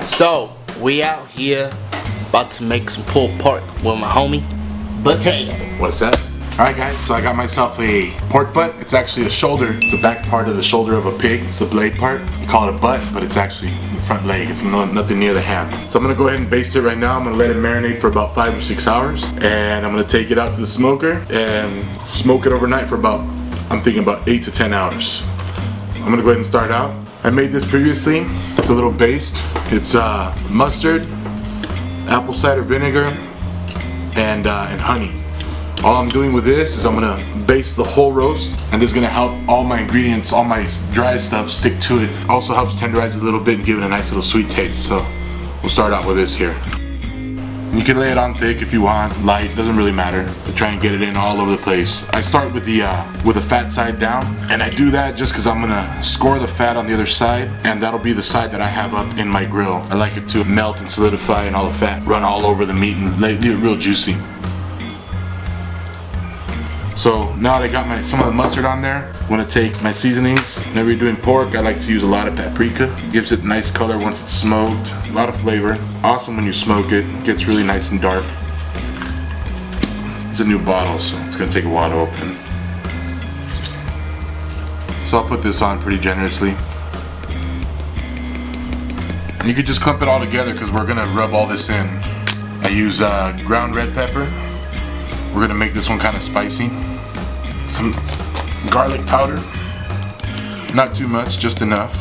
So, we out here about to make some pulled pork with my homie, Potato. What's that? Alright guys, so I got myself a pork butt. It's actually a shoulder. It's the back part of the shoulder of a pig. It's the blade part. You call it a butt, but it's actually the front leg. It's nothing near the ham. So I'm gonna go ahead and baste it right now. I'm gonna let it marinate for about 5 or 6 hours. And I'm gonna take it out to the smoker and smoke it overnight for about, I'm thinking about 8 to 10 hours. I'm gonna go ahead and start out. I made this previously. It's a little baste. It's mustard, apple cider vinegar, and honey. All I'm doing with this is I'm gonna baste the whole roast, and this is gonna help all my ingredients, all my dry stuff stick to it. Also helps tenderize it a little bit and give it a nice little sweet taste. So we'll start out with this here. You can lay it on thick if you want, light, doesn't really matter. But try and get it in all over the place. I start with the fat side down, and I do that just because I'm gonna score the fat on the other side, and that'll be the side that I have up in my grill. I like it to melt and solidify and all the fat run all over the meat and leave it real juicy. So now that I got some of the mustard on there, I'm gonna take my seasonings. Whenever you're doing pork, I like to use a lot of paprika. It gives it nice color once it's smoked, a lot of flavor. Awesome when you smoke it, it gets really nice and dark. It's a new bottle, so it's gonna take a while to open. So I'll put this on pretty generously. And you could just clump it all together because we're gonna rub all this in. I use ground red pepper. We're gonna make this one kind of spicy. Some garlic powder. Not too much, just enough.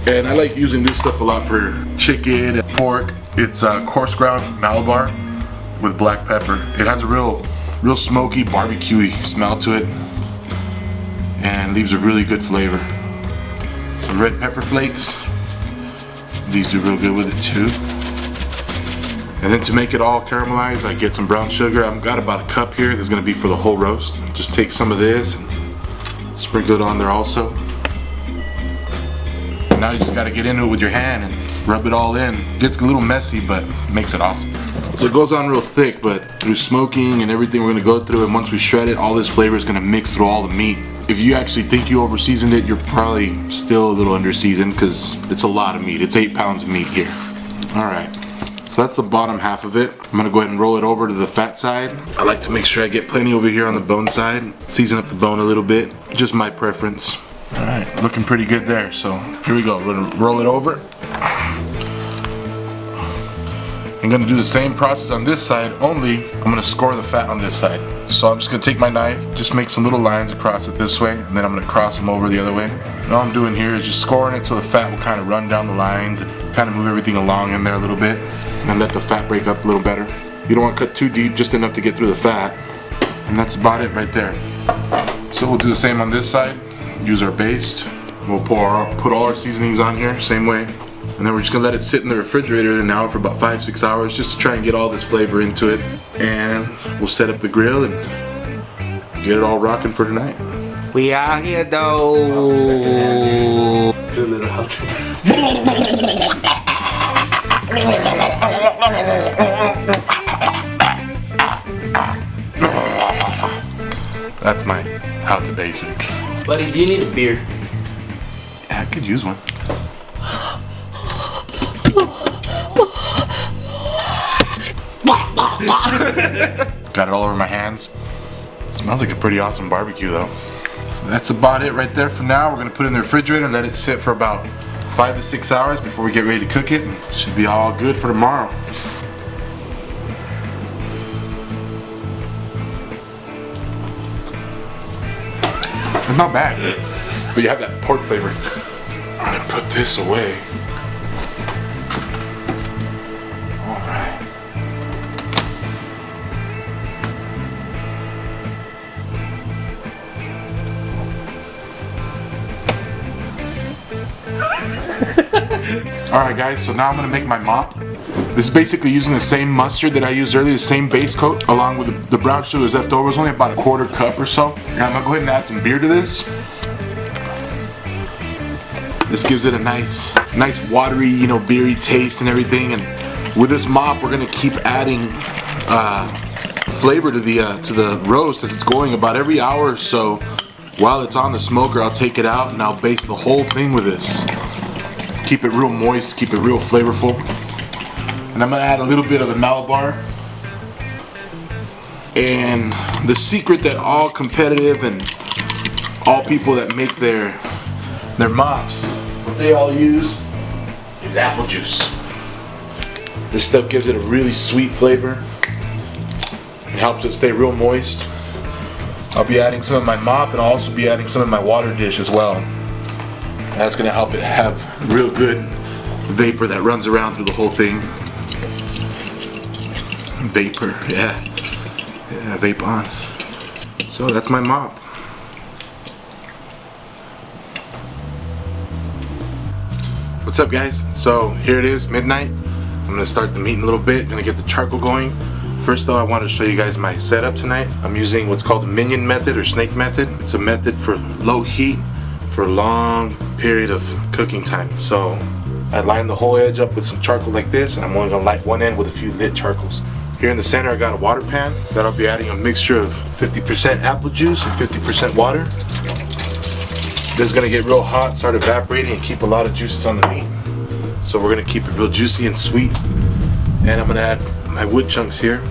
And I like using this stuff a lot for chicken and pork. It's coarse ground Malabar with black pepper. It has a real smoky, barbecue-y smell to it, and leaves a really good flavor. Some red pepper flakes. These do real good with it too. And then to make it all caramelized, I get some brown sugar. I've got about a cup here. This is gonna be for the whole roast. Just take some of this and sprinkle it on there also. And now you just gotta get into it with your hand and rub it all in. It gets a little messy, but makes it awesome. So it goes on real thick, but through smoking and everything we're gonna go through, and once we shred it, all this flavor is gonna mix through all the meat. If you actually think you over-seasoned it, you're probably still a little under-seasoned because it's a lot of meat. It's 8 pounds of meat here. All right. So that's the bottom half of it. I'm gonna go ahead and roll it over to the fat side. I like to make sure I get plenty over here on the bone side. Season up the bone a little bit, just my preference. All right, looking pretty good there. So here we go, we're gonna roll it over. I'm gonna do the same process on this side, only I'm gonna score the fat on this side. So I'm just gonna take my knife, just make some little lines across it this way, and then I'm gonna cross them over the other way. And all I'm doing here is just scoring it so the fat will kind of run down the lines and kind of move everything along in there a little bit, and let the fat break up a little better. You don't want to cut too deep, just enough to get through the fat. And that's about it right there. So we'll do the same on this side, use our baste. We'll put all our seasonings on here, same way. And then we're just gonna let it sit in the refrigerator now for about 5 or 6 hours just to try and get all this flavor into it. And we'll set up the grill and get it all rocking for tonight. We out here though. Too little help. That's my how to basic. Buddy, do you need a beer? Yeah, I could use one. Got it all over my hands. Smells like a pretty awesome barbecue though. That's about it right there for now. We're gonna put it in the refrigerator and let it sit for about 5 to 6 hours before we get ready to cook it. Should be all good for tomorrow. It's not bad, but you have that pork flavor. I'm gonna put this away. All right. Alright guys, so now I'm going to make my mop. This is basically using the same mustard that I used earlier, the same base coat, along with the brown sugar that's left over. It's only about a 1/4 cup or so. And I'm going to go ahead and add some beer to this. This gives it a nice watery, beery taste and everything. And with this mop, we're going to keep adding flavor to the roast as it's going. About every hour or so, while it's on the smoker, I'll take it out and I'll baste the whole thing with this. Keep it real moist, keep it real flavorful. And I'm gonna add a little bit of the Malabar. And the secret that all competitive and all people that make their mops, what they all use is apple juice. This stuff gives it a really sweet flavor. It helps it stay real moist. I'll be adding some of my mop, and I'll also be adding some of my water dish as well. That's gonna help it have real good vapor that runs around through the whole thing. Vapor, yeah, vape on. So that's my mop. What's up, guys? So here it is, midnight. I'm gonna start the meat in a little bit, gonna get the charcoal going. First though, I wanted to show you guys my setup tonight. I'm using what's called the Minion method or snake method. It's a method for low heat for a long period of cooking time. So I line the whole edge up with some charcoal like this, and I'm only gonna light one end with a few lit charcoals. Here in the center I got a water pan that I'll be adding a mixture of 50% apple juice and 50% water. This is gonna get real hot, start evaporating, and keep a lot of juices on the meat. So we're gonna keep it real juicy and sweet. And I'm gonna add my wood chunks here.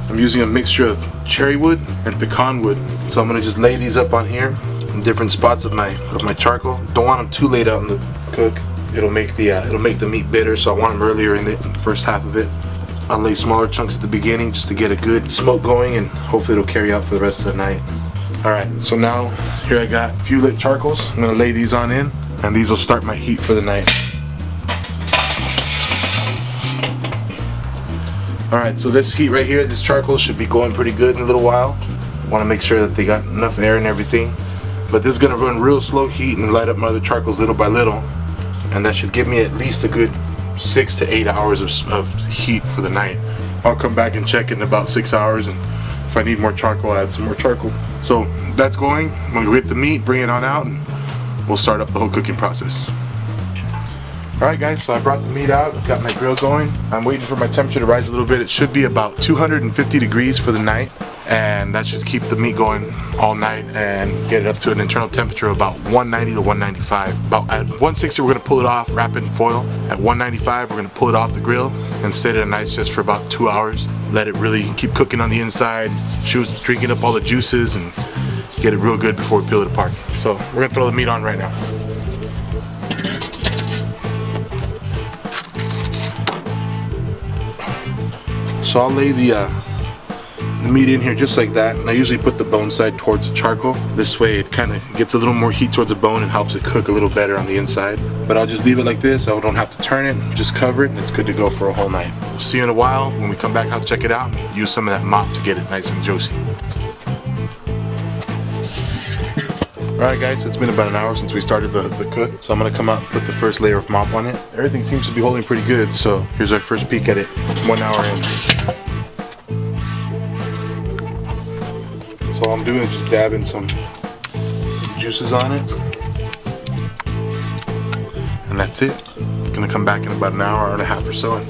I'm using a mixture of cherry wood and pecan wood. So I'm gonna just lay these up on here in different spots of my charcoal. Don't want them too late out in the cook. It'll make the meat bitter, so I want them earlier in the first half of it. I'll lay smaller chunks at the beginning just to get a good smoke going, and hopefully it'll carry out for the rest of the night. Alright, so now here I got a few lit charcoals. I'm gonna lay these on in, and these will start my heat for the night. Alright, so this heat right here, this charcoal should be going pretty good in a little while. Want to make sure that they got enough air and everything. But this is gonna run real slow heat and light up my other charcoals little by little. And that should give me at least a good 6 to 8 hours of heat for the night. I'll come back and check in about 6 hours, and if I need more charcoal, I'll add some more charcoal. So that's going. I'm gonna go get the meat, bring it on out, and we'll start up the whole cooking process. Alright guys, so I brought the meat out, got my grill going. I'm waiting for my temperature to rise a little bit. It should be about 250 degrees for the night, and that should keep the meat going all night and get it up to an internal temperature of about 190 to 195. About at 160 we're gonna pull it off, wrap it in foil. At 195 we're gonna pull it off the grill and set it on ice just for about 2 hours. Let it really keep cooking on the inside, drinking up all the juices, and get it real good before we peel it apart. So we're gonna throw the meat on right now. So I'll lay the meat in here just like that, and I usually put the bone side towards the charcoal. This way it kind of gets a little more heat towards the bone and helps it cook a little better on the inside. But I'll just leave it like this. I don't have to turn it, just cover it, and it's good to go for a whole night. We'll see you in a while. When we come back, I'll check it out and use some of that mop to get it nice and juicy. Alright guys, so it's been about an hour since we started the cook, so I'm going to come out and put the first layer of mop on it. Everything seems to be holding pretty good, so here's our first peek at it 1 hour in. So all I'm doing is just dabbing some juices on it, and that's it. I'm going to come back in about an hour and a half or so and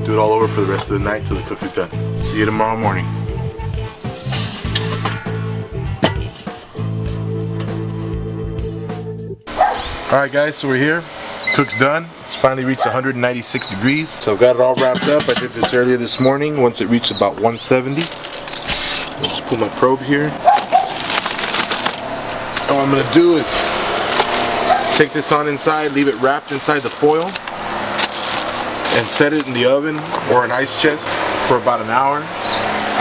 do it all over for the rest of the night till the cook is done. See you tomorrow morning. Alright guys, so we're here. Cook's done. It's finally reached 196 degrees. So I've got it all wrapped up. I did this earlier this morning once it reached about 170. I'll just put my probe here. And what I'm going to do is take this on inside, leave it wrapped inside the foil, and set it in the oven or an ice chest for about an hour,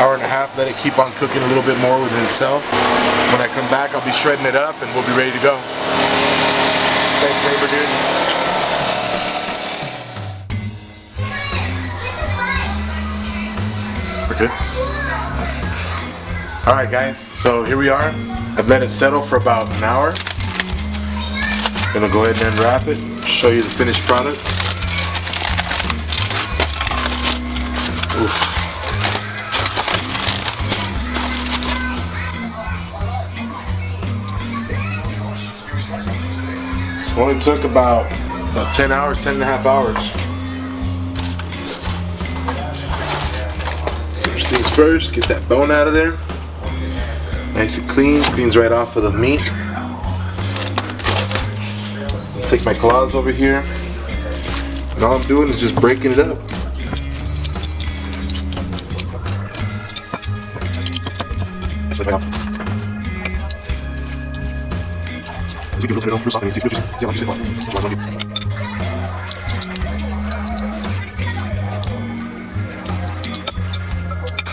hour and a half. Let it keep on cooking a little bit more within itself. When I come back, I'll be shredding it up and we'll be ready to go. Thanks, neighbor, dude. We're good? Alright guys, so here we are. I've let it settle for about an hour. Gonna go ahead and unwrap it, show you the finished product. Oof. Only took about 10 hours, 10 and a half hours. First things first, get that bone out of there. Nice and clean, cleans right off of the meat. Take my claws over here. And all I'm doing is just breaking it up.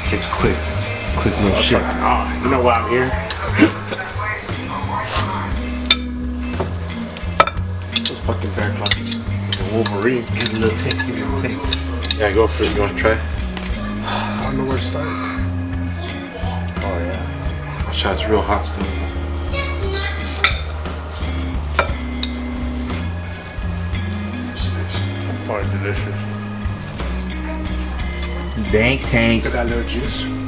Take a quick little shit. Oh, you know why I'm here? Those fucking bear claws. Wolverine. Give it a little taste, give it a little taste. Yeah, go for it. You want to try? I don't know where to start. Oh yeah. Watch out, it's real hot still. Probably delicious. Dank tank. Got that little juice.